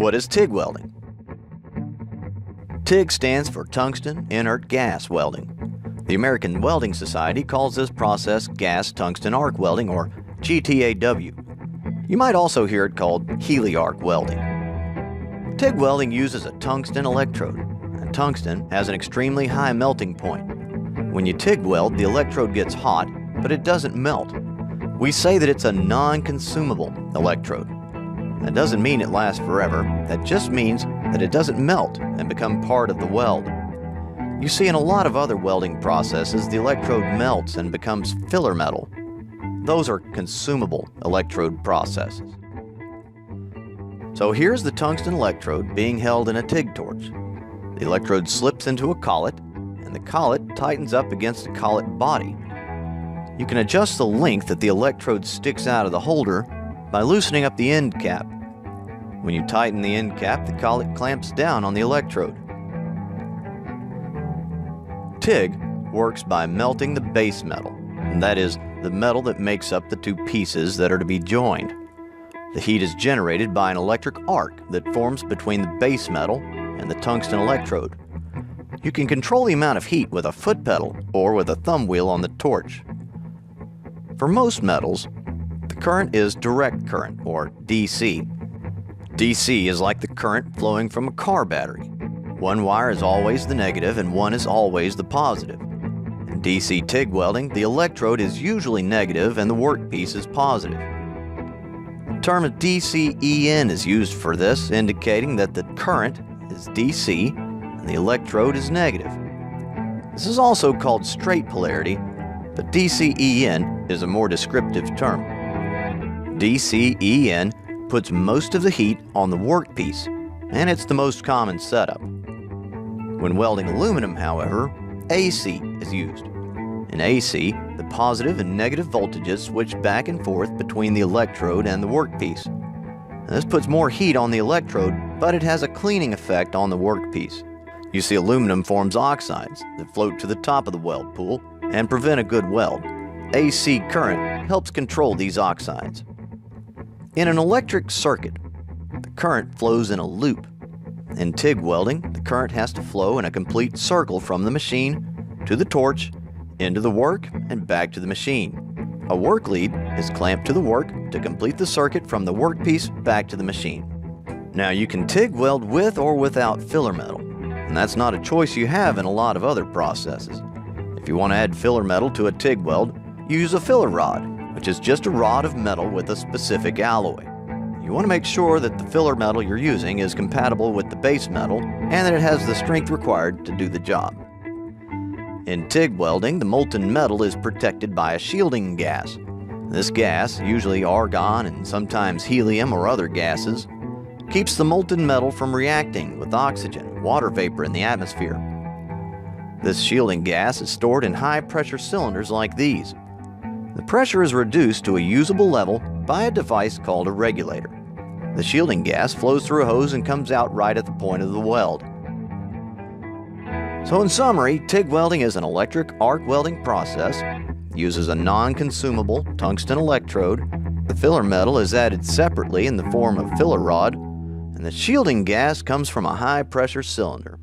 What is TIG welding? TIG stands for Tungsten Inert Gas Welding. The American Welding Society calls this process gas tungsten arc welding, or GTAW. You might also hear it called heli-arc welding. TIG welding uses a tungsten electrode, and tungsten has an extremely high melting point. When you TIG weld, the electrode gets hot, but it doesn't melt. We say that it's a non-consumable electrode. That doesn't mean it lasts forever. That just means that it doesn't melt and become part of the weld. You see, in a lot of other welding processes, the electrode melts and becomes filler metal. Those are consumable electrode processes. So here's the tungsten electrode being held in a TIG torch. The electrode slips into a collet, and the collet tightens up against the collet body. You can adjust the length that the electrode sticks out of the holder by loosening up the end cap. When you tighten the end cap, the collet clamps down on the electrode. TIG works by melting the base metal, and that is the metal that makes up the two pieces that are to be joined. The heat is generated by an electric arc that forms between the base metal and the tungsten electrode. You can control the amount of heat with a foot pedal or with a thumb wheel on the torch. For most metals, the current is direct current, or DC. DC is like the current flowing from a car battery. One wire is always the negative and one is always the positive. In DC TIG welding, the electrode is usually negative and the workpiece is positive. The term DCEN is used for this, indicating that the current is DC and the electrode is negative. This is also called straight polarity, but DCEN is a more descriptive term. DCEN puts most of the heat on the workpiece, and it's the most common setup. When welding aluminum, however, AC is used. In AC, the positive and negative voltages switch back and forth between the electrode and the workpiece. And this puts more heat on the electrode, but it has a cleaning effect on the workpiece. You see, aluminum forms oxides that float to the top of the weld pool and prevent a good weld. AC current helps control these oxides. In an electric circuit, the current flows in a loop. In TIG welding, the current has to flow in a complete circle from the machine to the torch, into the work, and back to the machine. A work lead is clamped to the work to complete the circuit from the workpiece back to the machine. Now, you can TIG weld with or without filler metal, and that's not a choice you have in a lot of other processes. If you want to add filler metal to a TIG weld, use a filler rod, which is just a rod of metal with a specific alloy. You want to make sure that the filler metal you're using is compatible with the base metal and that it has the strength required to do the job. In TIG welding, the molten metal is protected by a shielding gas. This gas, usually argon and sometimes helium or other gases, keeps the molten metal from reacting with oxygen and water vapor in the atmosphere. This shielding gas is stored in high-pressure cylinders like these. The pressure is reduced to a usable level by a device called a regulator. The shielding gas flows through a hose and comes out right at the point of the weld. So in summary, TIG welding is an electric arc welding process, uses a non-consumable tungsten electrode, the filler metal is added separately in the form of filler rod, and the shielding gas comes from a high-pressure cylinder.